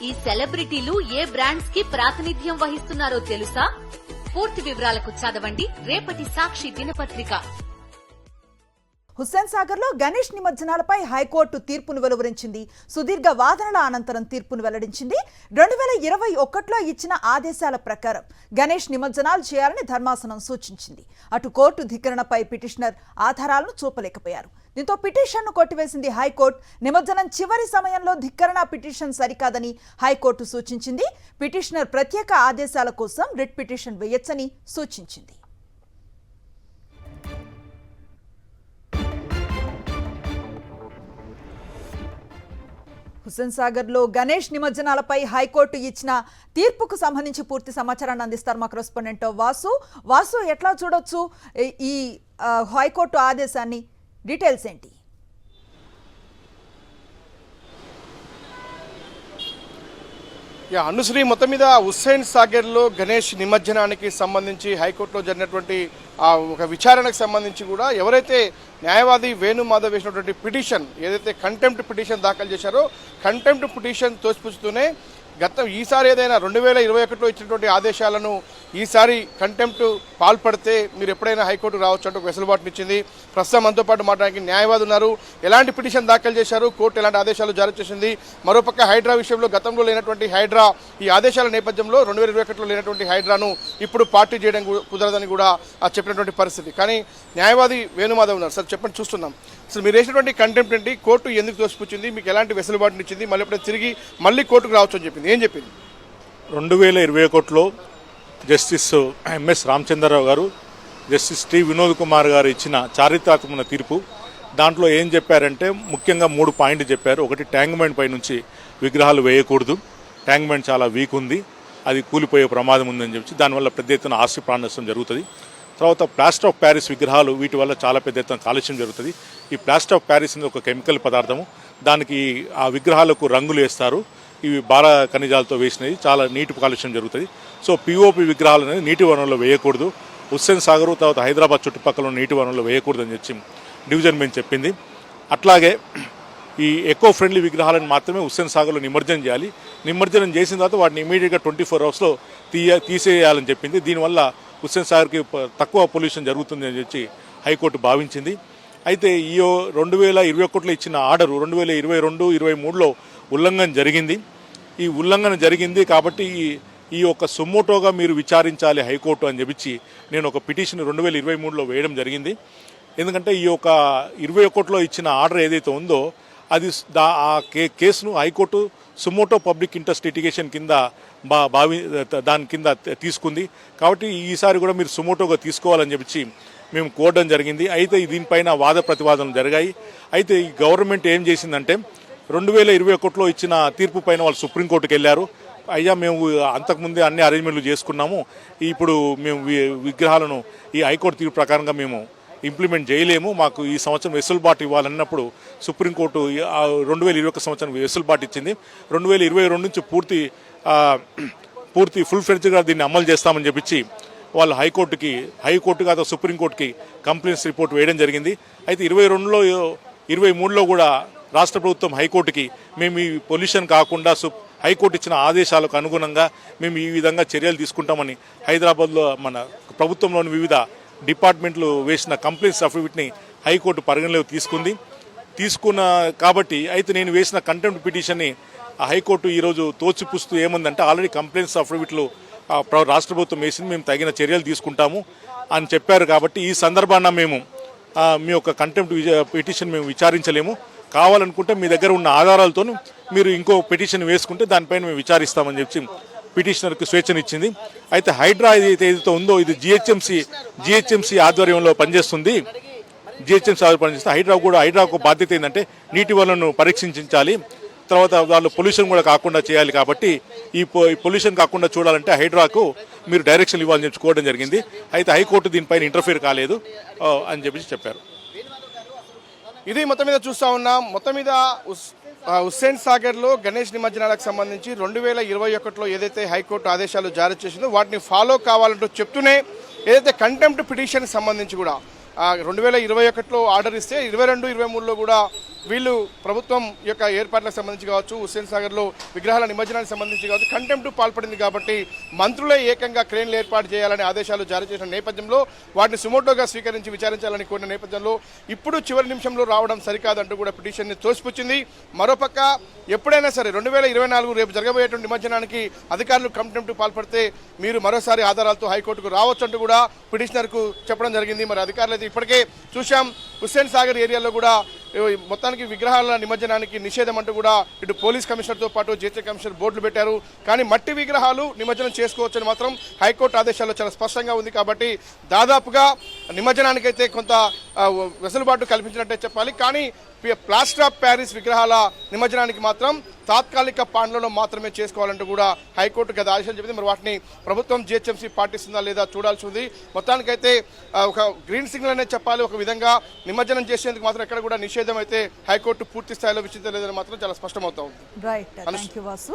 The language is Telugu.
ఈ సెలబ్రిటీలు ఏ బ్రాండ్స్ కి ప్రాతినిధ్యం వహిస్తున్నారో తెలుసా? పూర్తి వివరాలకు చదవండి రేపటి సాక్షి దినపత్రిక. హుస్సేన్ సాగర్ లో గణేష్ నిమజ్జనాలపై హైకోర్టు తీర్పును వెలువరించింది. సుదీర్ఘ వాదనల అనంతరం తీర్పును వెల్లడించింది. 2021లో ఇచ్చిన ఆదేశాల ప్రకారం గణేష్ నిమజ్జనాలు చేయాలని ధర్మాసనం సూచించింది. అటు కోర్టు ధిక్కరణపై పిటిషనర్ ఆధారాలను చూపలేకపోయారు. దీంతో పిటిషన్ను కొట్టివేసింది హైకోర్టు. నిమజ్జనం చివరి సమయంలో ధిక్కరణ పిటిషన్ సరికాదని హైకోర్టు సూచించింది. పిటిషనర్ ప్రత్యేక ఆదేశాల కోసం రిట్ పిటిషన్ వేయొచ్చని సూచించింది. హుస్సేన్ సాగర్ లో గణేష్ నిమజ్జనాలపై హైకోర్టు ఇచ్చిన తీర్పుకు సంబంధించి పూర్తి సమాచారాన్ని అందిస్తారు మా కరెస్పాండెంట్ వాసు. ఎట్లా చూడొచ్చు ఈ హైకోర్టు ఆదేశాన్ని? డీటెయిల్స్ ఏంటి? అనుశ్రీ, మొత్తం మీద హుస్సేన్ సాగర్లో గణేష్ నిమజ్జనానికి సంబంధించి హైకోర్టులో జరిగినటువంటి ఒక విచారణకు సంబంధించి కూడా ఎవరైతే న్యాయవాది వేణుమాధవ్ వేసినటువంటి పిటిషన్, ఏదైతే కంటెంప్ట్ పిటిషన్ దాఖలు చేశారో, కంటెంప్ట్ పిటిషన్ తోసిపుచ్చుతూనే ఈసారి ఏదైనా 2021లో ఇచ్చినటువంటి ఆదేశాలను ఈసారి కంటెంప్ట్ పాల్పడితే మీరు ఎప్పుడైనా హైకోర్టు రావచ్చు అంటూ వెసులుబాటునిచ్చింది. ప్రస్తుతం మనతో పాటు మాట్లాడడానికి న్యాయవాది ఉన్నారు. ఎలాంటి పిటిషన్ దాఖలు చేశారు, కోర్టు ఎలాంటి ఆదేశాలు జారీ చేసింది, మరోపక్క హైడ్రా విషయంలో గతంలో లేనటువంటి హైడ్రా ఈ ఆదేశాల నేపథ్యంలో 2021లో లేనటువంటి హైడ్రాను ఇప్పుడు పార్టీ చేయడం కుదరదని కూడా చెప్పినటువంటి పరిస్థితి. కానీ న్యాయవాది వేణుమాధవ్ ఉన్నారు. సార్ చెప్పండి, చూస్తున్నాం. అసలు మీరు వేసినటువంటి కంటెంప్ట్ ఏంటి, కోర్టు ఎందుకు తోసిపుచ్చింది, మీకు ఎలాంటి వెసులుబాటునిచ్చింది, మళ్ళీ ఎప్పుడైనా తిరిగి మళ్ళీ కోర్టుకు రావచ్చు అని చెప్పింది, ఏం చెప్పింది? 2021లో జస్టిస్ ఎంఎస్ రామచంద్రరావు గారు, జస్టిస్ టి వినోద్ కుమార్ గారు ఇచ్చిన చారిత్రాత్మక తీర్పు. దాంట్లో ఏం చెప్పారంటే ముఖ్యంగా 3 పాయింట్లు చెప్పారు. ఒకటి, ట్యాంక్ బండ్ పై నుంచి విగ్రహాలు వేయకూడదు, ట్యాంక్ బండ్ చాలా వీక్ ఉంది, అది కూలిపోయే ప్రమాదం ఉందని చెప్పి దానివల్ల పెద్ద ఎత్తున ఆస్తి ప్రాణ నష్టం జరుగుతుంది. తర్వాత ప్లాస్టర్ ఆఫ్ ప్యారిస్ విగ్రహాలు, వీటి వల్ల చాలా పెద్ద ఎత్తున కాలుష్యం జరుగుతుంది. ఈ ప్లాస్టర్ ఆఫ్ ప్యారిస్ అనేది ఒక కెమికల్ పదార్థము, దానికి ఆ విగ్రహాలకు రంగులు వేస్తారు, ఇవి భార ఖనిజాలతో వేసినవి, చాలా నీటి కాలుష్యం జరుగుతుంది. సో పిఓపి విగ్రహాలు అనేది నీటి వనరుల్లో వేయకూడదు, హుస్సేన్ సాగర్ తర్వాత హైదరాబాద్ చుట్టుపక్కల ఉన్న నీటి వనరుల్లో వేయకూడదని చెప్పి డివిజన్ బెంచ్ చెప్పింది. అట్లాగే ఈ ఎకో ఫ్రెండ్లీ విగ్రహాలను మాత్రమే హుస్సేన్ సాగర్లో నిమజ్జనం చేయాలి, నిమజ్జనం చేసిన తర్వాత వాటిని ఇమీడియట్గా 24 అవర్స్లో తీసేయాలని చెప్పింది. దీనివల్ల హుస్సేన్ సాగర్కి తక్కువ పొల్యూషన్ జరుగుతుంది అని చెప్పి హైకోర్టు భావించింది. అయితే ఈ 2021లో ఇచ్చిన ఆర్డరు 2022, 2023లో ఉల్లంఘన జరిగింది. ఈ ఉల్లంఘన జరిగింది కాబట్టి ఈ యొక్క సుమోటోగా మీరు విచారించాలి హైకోర్టు అని చెప్పి నేను ఒక పిటిషన్ 2023లో వేయడం జరిగింది. ఎందుకంటే ఈ యొక్క 2021లో ఇచ్చిన ఆర్డర్ ఏదైతే ఉందో అది ఆ కేసును high court suo motu public interest litigation కింద దాని కింద తీసుకుంది. కాబట్టి ఈసారి కూడా మీరు సుమోటోగా తీసుకోవాలని చెప్పి మేము కోరడం జరిగింది. అయితే దీనిపైన వాద ప్రతివాదనలు జరిగాయి. అయితే ఈ గవర్నమెంట్ ఏం చేసిందంటే 2021లో ఇచ్చిన తీర్పు పైన వాళ్ళు సుప్రీంకోర్టుకు వెళ్ళారు. అయ్యా, మేము అంతకుముందే అన్ని అరేంజ్మెంట్లు చేసుకున్నాము, ఇప్పుడు మేము విగ్రహాలను ఈ హైకోర్టు తీర్పు ప్రకారంగా మేము ఇంప్లిమెంట్ చేయలేము, మాకు ఈ సంవత్సరం వెసులుబాటు ఇవ్వాలన్నప్పుడు సుప్రీంకోర్టు 2021 సంవత్సరం వెసులుబాటు ఇచ్చింది. 2022 నుంచి పూర్తి ఫుల్ ఫ్లెడ్జ్గా దీన్ని అమలు చేస్తామని చెప్పించి వాళ్ళు హైకోర్టు కాదు సుప్రీంకోర్టుకి కంప్లైంట్స్ రిపోర్ట్ వేయడం జరిగింది. అయితే 2022లో 2023లో కూడా రాష్ట్ర ప్రభుత్వం హైకోర్టుకి మేము ఈ పొల్యూషన్ కాకుండా హైకోర్టు ఇచ్చిన ఆదేశాలకు అనుగుణంగా మేము ఈ విధంగా చర్యలు తీసుకుంటామని హైదరాబాద్లో మన ప్రభుత్వంలోని వివిధ డిపార్ట్మెంట్లు వేసిన కంప్లైంట్స్ అఫిడవిట్ని హైకోర్టు పరిగణలోకి తీసుకున్న కాబట్టి అయితే నేను వేసిన కంటెంప్ట్ పిటిషన్ని హైకోర్టు ఈరోజు తోచిపుస్తూ ఏముందంటే ఆల్రెడీ కంప్లైంట్స్ అఫిడవిట్లు రాష్ట్ర ప్రభుత్వం వేసింది, మేము తగిన చర్యలు తీసుకుంటాము అని చెప్పారు. కాబట్టి ఈ సందర్భాన మేము మీ యొక్క కంటెంప్ట్ పిటిషన్ మేము విచారించలేము, కావాలనుకుంటే మీ దగ్గర ఉన్న ఆధారాలతో మీరు ఇంకో పిటిషన్ వేసుకుంటే దానిపైన మేము విచారిస్తామని చెప్పి పిటిషనర్కి స్వేచ్ఛనిచ్చింది. అయితే హైడ్రా ఏదైతే ఉందో ఇది జిహెచ్ఎంసీ ఆధ్వర్యంలో పనిచేస్తుంది. హైడ్రాకు బాధ్యత ఏంటంటే నీటి వనరులను పరీక్షించాలి, తర్వాత వాళ్ళు పొల్యూషన్ కూడా కాకుండా చేయాలి. కాబట్టి ఈ పొల్యూషన్ కాకుండా చూడాలంటే హైడ్రాకు మీరు డైరెక్షన్ ఇవ్వాలని చెప్పుకోవడం జరిగింది. అయితే హైకోర్టు దీనిపైన ఇంటర్ఫియర్ కాలేదు అని చెప్పారు. ఇది మొత్తం మీద చూస్తా ఉన్నాం. మొత్తం మీద హుస్సేన్ సాగర్లో గణేష్ నిమజ్జనాలకు సంబంధించి 2021లో ఏదైతే హైకోర్టు ఆదేశాలు జారీ చేసిందో వాటిని ఫాలో కావాలంటూ చెప్తూనే ఏదైతే కంటెంప్ట్ పిటిషన్ సంబంధించి కూడా 2021లో ఆర్డర్ ఇస్తే 22, 23లో కూడా వీళ్ళు ప్రభుత్వం యొక్క ఏర్పాట్లకు సంబంధించి కావచ్చు, హుస్సేన్ సాగర్లో విగ్రహాల నిమజ్జనానికి సంబంధించి కావచ్చు కంటెంప్ట్ పాల్పడింది కాబట్టి మంత్రులే ఏకంగా క్రేన్లు ఏర్పాటు చేయాలనే ఆదేశాలు జారీ చేసిన నేపథ్యంలో వాటిని సుమోటోగా స్వీకరించి విచారించాలని కోరిన నేపథ్యంలో ఇప్పుడు చివరి నిమిషంలో రావడం సరికాదంటూ కూడా పిటిషన్ని తోసిపుచ్చింది. మరోపక్క ఎప్పుడైనా సరే 2024 రేపు జరగబోయేటువంటి నిమజ్జనానికి అధికారులు కంటెంప్ట్ పాల్పడితే మీరు మరోసారి ఆధారాలతో హైకోర్టుకు రావచ్చు అంటూ కూడా పిటిషనర్కు చెప్పడం జరిగింది. మరి అధికారులు అయితే ఇప్పటికే చూశాం హుస్సేన్ సాగర్ ఏరియాలో కూడా మొత్తానికి విగ్రహాల నిమజ్జనానికి నిషేధం అంటూ కూడా ఇటు పోలీస్ కమిషనర్తో పాటు జీహెచ్ఎంసీ కమిషనర్ బోర్డులు పెట్టారు. కానీ మట్టి విగ్రహాలు నిమజ్జనం చేసుకోవచ్చని మాత్రం హైకోర్టు ఆదేశాల్లో చాలా స్పష్టంగా ఉంది. కాబట్టి దాదాపుగా నిమజ్జనానికైతే కొంత వెసులుబాటు కల్పించినట్టే చెప్పాలి. కానీ ప్లాస్టర్ ఆఫ్ ప్యారిస్ విగ్రహాల నిమజ్జనానికి మాత్రం తాత్కాలిక పాండ్లలో మాత్రమే చేసుకోవాలంటూ కూడా హైకోర్టు గత ఆదేశాలు చెప్పింది. మరి వాటిని ప్రభుత్వం జీహెచ్ఎంసీ పాటిస్తుందా లేదా చూడాల్సి ఉంది. మొత్తానికైతే ఒక గ్రీన్ సిగ్నల్ అనేది చెప్పాలి. ఒక విధంగా నిమజ్జనం చేసేందుకు మాత్రం ఎక్కడ కూడా నిషేధం అయితే హైకోర్టు పూర్తి స్థాయిలో విధించలేదని మాత్రం చాలా స్పష్టమవుతా ఉంది. Right, thank you Vasu.